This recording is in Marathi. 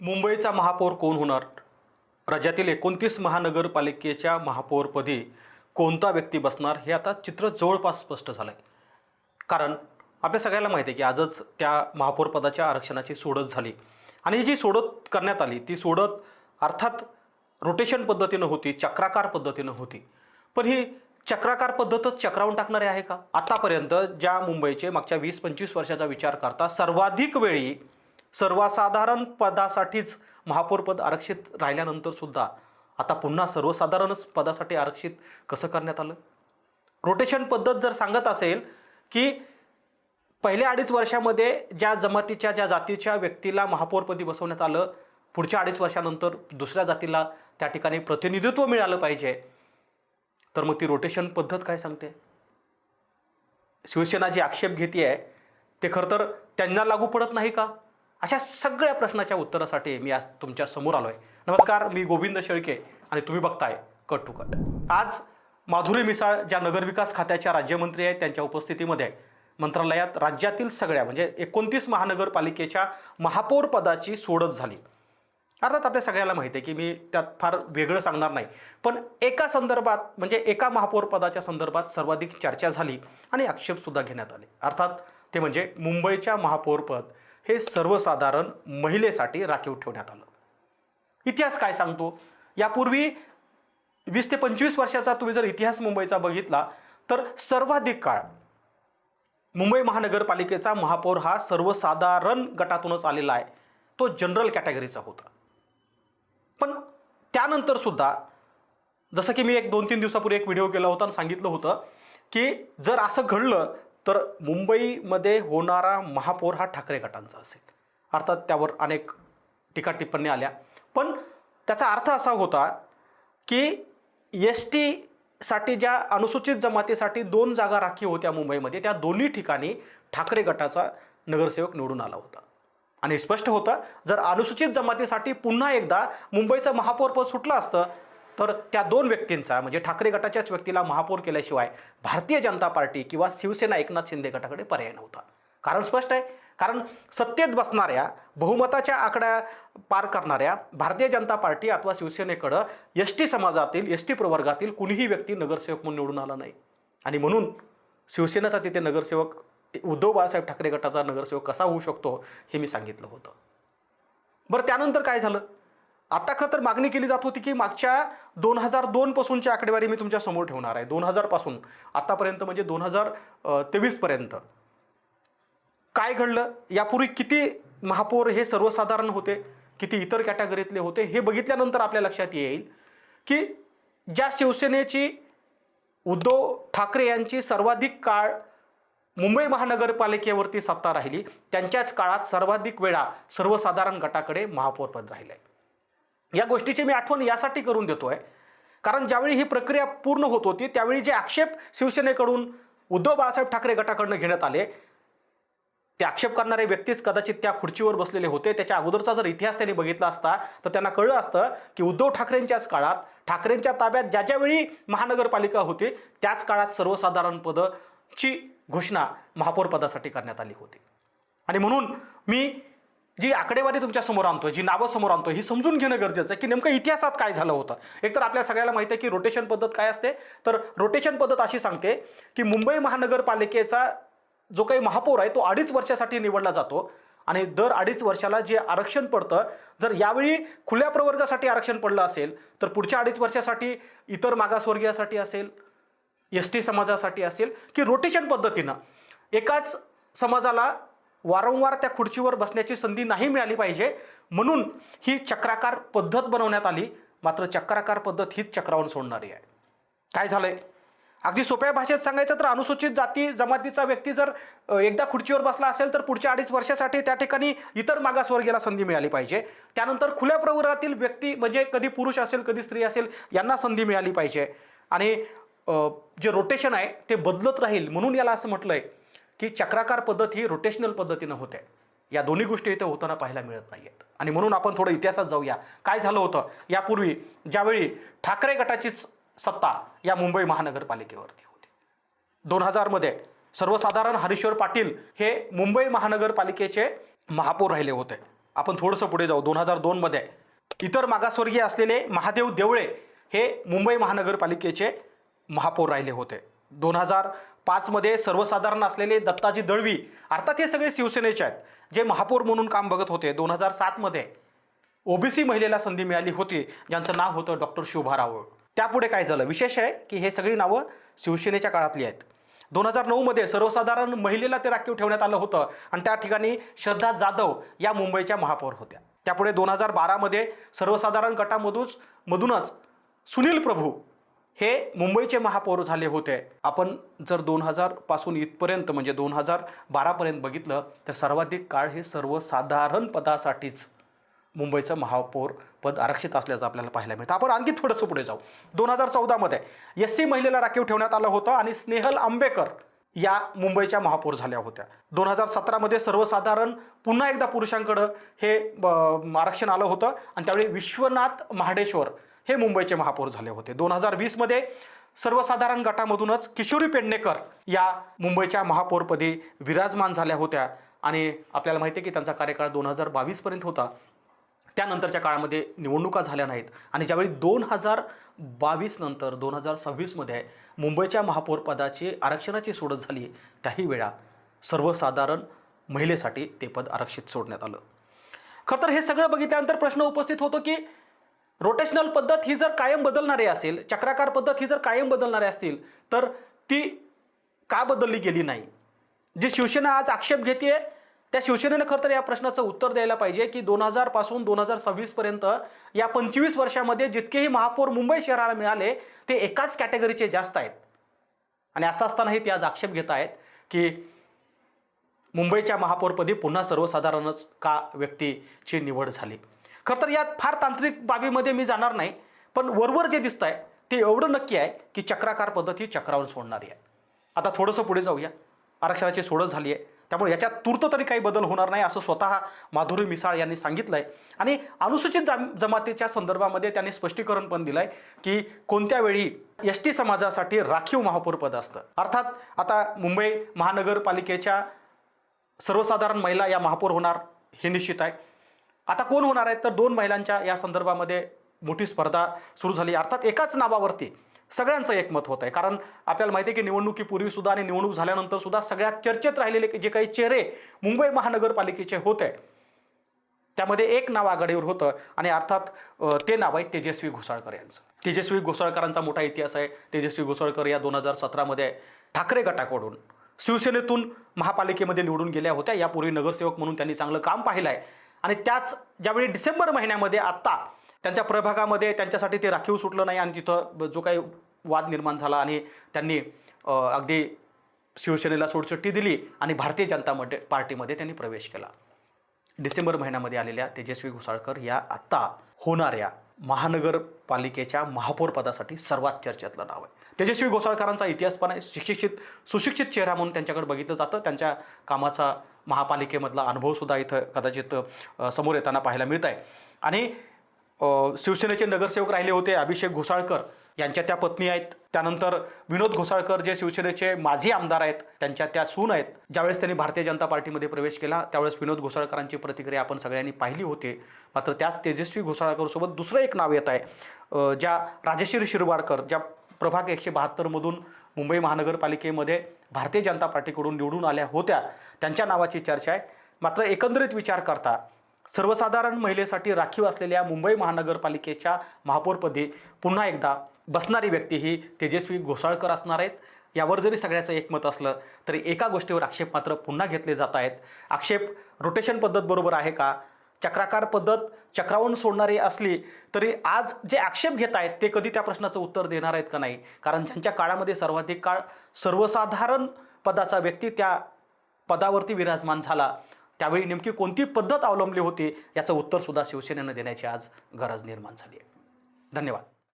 मुंबईचा महापौर कोण होणार? राज्यातील 29 महानगरपालिकेच्या महापौरपदी कोणता व्यक्ती बसणार हे आता चित्र जवळपास स्पष्ट झालं आहे. कारण आपल्या सगळ्याला माहिती आहे की आजच त्या महापौरपदाच्या आरक्षणाची सोडत झाली आणि ही जी सोडत करण्यात आली ती सोडत अर्थात रोटेशन पद्धतीनं होती, चक्राकार पद्धतीनं होती. पण ही चक्राकार पद्धतच चक्रावून टाकणारी आहे का? आतापर्यंत ज्या मुंबईचे मागच्या 20-25 वर्षाचा विचार करता सर्वाधिक वेळी सर्वसाधारण पदासाठीच महापौरपद आरक्षित राहिल्यानंतर सुद्धा आता पुन्हा सर्वसाधारणच पदासाठी आरक्षित कसं करण्यात आलं? रोटेशन पद्धत जर सांगत असेल की पहिल्या 2.5 वर्षामध्ये ज्या जमातीच्या ज्या जातीच्या व्यक्तीला महापौरपदी बसवण्यात आलं, पुढच्या 2.5 वर्षानंतर दुसऱ्या जातीला त्या ठिकाणी प्रतिनिधित्व मिळालं पाहिजे, तर मग ती रोटेशन पद्धत काय सांगते? शिवसेना जी आक्षेप घेते आहे ते खरं तर त्यांना लागू पडत नाही का? अशा सगळ्या प्रश्नाच्या उत्तरासाठी मी आज तुमच्या समोर आलो आहे. नमस्कार, मी गोविंद शेळके आणि तुम्ही बघताय कट टू कट. आज माधुरी मिसाळ ज्या नगरविकास खात्याच्या राज्यमंत्री आहेत त्यांच्या उपस्थितीमध्ये मंत्रालयात राज्यातील सगळ्या म्हणजे 29 महानगरपालिकेच्या महापौर पदाची सोडत झाली. अर्थात आपल्या सगळ्याला माहिती आहे की मी त्यात फार वेगळं सांगणार नाही, पण एका संदर्भात म्हणजे एका महापौर पदाच्या संदर्भात सर्वाधिक चर्चा झाली आणि आक्षेपसुद्धा घेण्यात आले. अर्थात ते म्हणजे मुंबईच्या महापौरपद हे सर्वसाधारण महिलेसाठी राखीव ठेवण्यात आलं. इतिहास काय सांगतो? यापूर्वी 20 ते 25 वर्षाचा तुम्ही जर इतिहास मुंबईचा बघितला तर सर्वाधिक काळ मुंबई महानगरपालिकेचा महापौर हा सर्वसाधारण गटातूनच आलेला आहे. तो जनरल कॅटेगरीचा होता. पण त्यानंतर सुद्धा जसं की मी 1-2-3 दिवसापूर्वी एक व्हिडिओ केला होता आणि सांगितलं होतं की जर असं घडलं तर मुंबईमध्ये होणारा महापौर हा ठाकरे गटांचा असेल. अर्थात त्यावर अनेक टीका टिप्पणी आल्या, पण त्याचा अर्थ असा होता की साठी ज्या अनुसूचित जमातीसाठी 2 जागा राखीव होत्या मुंबईमध्ये, त्या दोन्ही ठिकाणी ठाकरे गटाचा नगरसेवक निवडून आला होता. आणि स्पष्ट होतं जर अनुसूचित जमातीसाठी पुन्हा एकदा मुंबईचं महापौरपद सुटलं असतं तर त्या 2 व्यक्तींचा म्हणजे ठाकरे गटाच्याच व्यक्तीला महापौर केल्याशिवाय भारतीय जनता पार्टी किंवा शिवसेना एकनाथ शिंदे गटाकडे पर्याय नव्हता. कारण स्पष्ट आहे, कारण सत्तेत बसणाऱ्या बहुमताच्या आकड्या पार करणाऱ्या भारतीय जनता पार्टी अथवा शिवसेनेकडं एसटी समाजातील एसटी प्रवर्गातील कुणीही व्यक्ती नगरसेवक म्हणून निवडून आला नाही. आणि म्हणून शिवसेनेचा तिथे नगरसेवक उद्धव बाळासाहेब ठाकरे गटाचा नगरसेवक कसा होऊ शकतो हे मी सांगितलं होतं. बरं, त्यानंतर काय झालं? आता खरं तर मागणी केली जात होती की मागच्या 2002 पासूनची आकडेवारी मी तुमच्या समोर ठेवणार आहे. 2000 पासून आतापर्यंत म्हणजे 2023 पर्यंत काय घडलं, यापूर्वी किती महापौर हे सर्वसाधारण होते, किती इतर कॅटेगरीतले होते, हे बघितल्यानंतर आपल्या लक्षात येईल की ज्या शिवसेनेची उद्धव ठाकरे यांची सर्वाधिक काळ मुंबई महानगरपालिकेवरती सत्ता राहिली त्यांच्याच काळात सर्वाधिक वेळा सर्वसाधारण गटाकडे महापौरपद राहिले. या गोष्टीची मी आठवण यासाठी करून देतोय कारण ज्यावेळी ही प्रक्रिया पूर्ण होत होती त्यावेळी जे आक्षेप शिवसेनेकडून उद्धव बाळासाहेब ठाकरे गटाकडनं घेण्यात आले, ते आक्षेप करणारे व्यक्तीच कदाचित त्या खुर्चीवर बसलेले होते. त्याच्या अगोदरचा जर इतिहास त्यांनी बघितला असता तर त्यांना कळलं असतं की उद्धव ठाकरेंच्याच काळात ठाकरेंच्या ताब्यात ज्यावेळी महानगरपालिका होती त्याच काळात सर्वसाधारण पदाची घोषणा महापौर पदासाठी करण्यात आली होती. आणि म्हणून मी जी आकडेवारी तुमच्या समोर आणतोय, जी नावं समोर आणतोय, ही समजून घेणं गरजेचं आहे की नेमकं इतिहासात काय झालं होतं. एकतर आपल्या सगळ्याला माहिती आहे की रोटेशन पद्धत काय असते, तर रोटेशन पद्धत अशी सांगते की मुंबई महानगरपालिकेचा जो काही महापौर आहे तो 2.5 वर्षासाठी निवडला जातो आणि दर 2.5 वर्षाला जे आरक्षण पडतं, जर यावेळी खुल्या प्रवर्गासाठी आरक्षण पडलं असेल तर पुढच्या 2.5 वर्षासाठी इतर मागासवर्गीयासाठी असेल, एसटी समाजासाठी असेल, की रोटेशन पद्धतीनं एकाच समाजाला वारंवार त्या खुर्चीवर बसण्याची संधी नाही मिळाली पाहिजे म्हणून ही चक्राकार पद्धत बनवण्यात आली. मात्र चक्राकार पद्धत हीच चक्रावून सोडणारी आहे. काय झालंय? अगदी सोप्या भाषेत सांगायचं तर अनुसूचित जाती जमातीचा व्यक्ती जर एकदा खुर्चीवर बसला असेल तर पुढच्या 2.5 वर्षासाठी त्या ठिकाणी इतर मागासवर्गीयाला संधी मिळाली पाहिजे. त्यानंतर खुल्या प्रवर्गातील व्यक्ती म्हणजे कधी पुरुष असेल कधी स्त्री असेल यांना संधी मिळाली पाहिजे. आणि जे रोटेशन आहे ते बदलत राहील म्हणून याला असं म्हटलंय की चक्राकार पद्धत ही रोटेशनल पद्धतीनं होते. या दोन्ही गोष्टी इथे होताना पाहायला मिळत नाहीयेत. आणि म्हणून आपण थोडं इतिहासात जाऊया. काय झालं होतं यापूर्वी ज्यावेळी ठाकरे गटाचीच सत्ता या मुंबई महानगरपालिकेवरती होती. 2000 मध्ये सर्वसाधारण हरीश्वर पाटील हे मुंबई महानगरपालिकेचे महापौर राहिले होते. आपण थोडंसं पुढे जाऊ. 2002मध्ये इतर मागासवर्गीय असलेले महादेव देवळे हे मुंबई महानगरपालिकेचे महापौर राहिले होते. 2005मध्ये सर्वसाधारण असलेले दत्ताजी दळवी, अर्थात हे सगळे शिवसेनेचे आहेत, जे महापौर म्हणून काम बघत होते. 2007मध्ये ओबीसी महिलेला संधी मिळाली होती, ज्यांचं नाव होतं डॉक्टर शोभा रावळ. त्यापुढे काय झालं, विशेष आहे की हे सगळी नावं शिवसेनेच्या काळातली आहेत. 2009मध्ये सर्वसाधारण महिलेला ते राखीव ठेवण्यात आलं होतं आणि त्या ठिकाणी श्रद्धा जाधव या मुंबईच्या महापौर होत्या. त्यापुढे 2012मध्ये सर्वसाधारण गटामधूनच सुनील प्रभू हे मुंबईचे महापौर झाले होते. आपण जर 2000 पासून इथपर्यंत म्हणजे 2012पर्यंत बघितलं तर सर्वाधिक काळ हे सर्वसाधारण पदासाठीच मुंबईचं महापौर पद आरक्षित असल्याचं आपल्याला पाहायला मिळतं. आपण आणखी थोडंसं पुढे जाऊ. 2014मध्ये एससी महिलेला राखीव ठेवण्यात आलं होतं आणि स्नेहल आंबेकर या मुंबईच्या महापौर झाल्या होत्या. 2017मध्ये सर्वसाधारण पुन्हा एकदा पुरुषांकडं हे आरक्षण आलं होतं आणि त्यावेळी विश्वनाथ महाडेश्वर हे मुंबईचे महापौर झाले होते. 2020मध्ये सर्वसाधारण गटामधूनच किशोरी पेडणेकर या मुंबईच्या महापौरपदी विराजमान झाल्या होत्या आणि आपल्याला माहिती आहे की त्यांचा कार्यकाळ 2022पर्यंत होता. त्यानंतरच्या काळामध्ये निवडणुका झाल्या नाहीत आणि ज्यावेळी 2022 नंतर 2026मध्ये मुंबईच्या महापौर पदाची आरक्षणाची सोडत झाली, त्याही वेळा सर्वसाधारण महिलेसाठी ते पद आरक्षित सोडण्यात आलं. खरं तर हे सगळं बघितल्यानंतर प्रश्न उपस्थित होतो की रोटेशनल पद्धत ही जर कायम बदलणारी असेल, चक्राकार पद्धत ही जर कायम बदलणारी असतील तर ती का बदलली गेली नाही. जी शिवसेना आज आक्षेप घेते त्या शिवसेनेनं खरं तर या प्रश्नाचं उत्तर द्यायला पाहिजे की 2000 पासून 2026पर्यंत या 25 वर्षामध्ये जितकेही महापौर मुंबई शहराला मिळाले ते एकाच कॅटेगरीचे जास्त आहेत आणि असं असतानाही ते आज आक्षेप घेत आहेत की मुंबईच्या महापौरपदी पुन्हा सर्वसाधारणच का व्यक्तीची निवड झाली. खरं तर यात फार तांत्रिक बाबीमध्ये मी जाणार नाही, पण वरवर जे दिसत आहे ते एवढं नक्की आहे की चक्राकार पद्धत ही चक्रावून सोडणारी आहे. आता थोडंसं पुढे जाऊया. आरक्षणाची सोडत झाली आहे, त्यामुळे याच्यात तूर्त तरी काही बदल होणार नाही असं स्वतः माधुरी मिसाळ यांनी सांगितलं आहे आणि अनुसूचित जमातीच्या संदर्भामध्ये त्यांनी स्पष्टीकरण पण दिलं आहे की कोणत्या वेळी एसटी समाजासाठी राखीव महापौर पद असतं. अर्थात आता मुंबई महानगरपालिकेच्या सर्वसाधारण महिला या महापौर होणार हे निश्चित आहे. आता कोण होणार आहेत तर 2 महिलांच्या या संदर्भामध्ये मोठी स्पर्धा सुरू झाली. अर्थात एकाच नावावरती सगळ्यांचं एकमत होत आहे, कारण आपल्याला माहिती आहे की निवडणुकीपूर्वी सुद्धा आणि निवडणूक झाल्यानंतर सुद्धा सगळ्यात चर्चेत राहिलेले जे काही चेहरे मुंबई महानगरपालिकेचे होते त्यामध्ये एक नाव आघाडीवर होतं आणि अर्थात ते नाव आहे तेजस्वी घोसाळकर यांचं. तेजस्वी घोसाळकरांचा मोठा इतिहास आहे. तेजस्वी घोसाळकर या 2017मध्ये ठाकरे गटाकडून शिवसेनेतून महापालिकेमध्ये निवडून गेल्या होत्या. यापूर्वी नगरसेवक म्हणून त्यांनी चांगलं काम पाहिलं आहे आणि त्याच ज्यावेळी डिसेंबर महिन्यामध्ये आत्ता त्यांच्या प्रभागामध्ये त्यांच्यासाठी ते राखीव सुटलं नाही आणि तिथं जो काही वाद निर्माण झाला आणि त्यांनी अगदी शिवसेनेला सोडचिठ्ठी दिली आणि भारतीय जनता पार्टीमध्ये त्यांनी प्रवेश केला. डिसेंबर महिन्यामध्ये आलेल्या तेजस्वी घोसाळकर या आत्ता होणाऱ्या महानगरपालिकेच्या महापौर पदासाठी सर्वात चर्चेतलं नाव आहे. तेजस्वी घोसाळकरांचा इतिहास पण आहे. सुशिक्षित चेहरा म्हणून त्यांच्याकडे बघितलं जातं. त्यांच्या कामाचा महापालिकेमधला अनुभवसुद्धा इथं कदाचित समोर येताना पाहायला मिळत आहे. आणि शिवसेनेचे नगरसेवक राहिले होते अभिषेक घोसाळकर यांच्या त्या पत्नी आहेत. त्यानंतर विनोद घोसाळकर जे शिवसेनेचे माजी आमदार आहेत त्यांच्या त्या सून आहेत. ज्यावेळेस त्यांनी भारतीय जनता पार्टीमध्ये प्रवेश केला त्यावेळेस विनोद घोसाळकरांची प्रतिक्रिया आपण सगळ्यांनी पाहिली होती. मात्र त्याच तेजस्वी घोसाळकरसोबत दुसरं एक नाव येत आहे, ज्या राजश्री शिरवाडकर ज्या प्रभाग 172मधून मुंबई महानगरपालिकेमध्ये भारतीय जनता पार्टीकडून निवडून आल्या होत्या, त्यांच्या नावाची चर्चा आहे. मात्र एकंदरीत विचार करता सर्वसाधारण महिलेसाठी राखीव असलेल्या मुंबई महानगरपालिकेच्या महापौरपदी पुन्हा एकदा बसणारी व्यक्ती ही तेजस्वी घोसाळकर असणार आहेत. यावर जरी सगळ्याचं एकमत असलं तरी एका गोष्टीवर आक्षेप मात्र पुन्हा घेतले जात आहेत. आक्षेप रोटेशन पद्धत बरोबर आहे का, चक्राकार पद्धत चक्रावून सोडणारी असली तरी आज जे आक्षेप घेत आहेत ते कधी त्या प्रश्नाचं उत्तर देणार आहेत का नाही. कारण ज्यांच्या काळामध्ये सर्वाधिक काळ सर्वसाधारण पदाचा व्यक्ती त्या पदावरती विराजमान झाला त्यावेळी नेमकी कोणती पद्धत अवलंबली होती याचं उत्तरसुद्धा शिवसेनेनं देण्याची आज गरज निर्माण झाली आहे. धन्यवाद.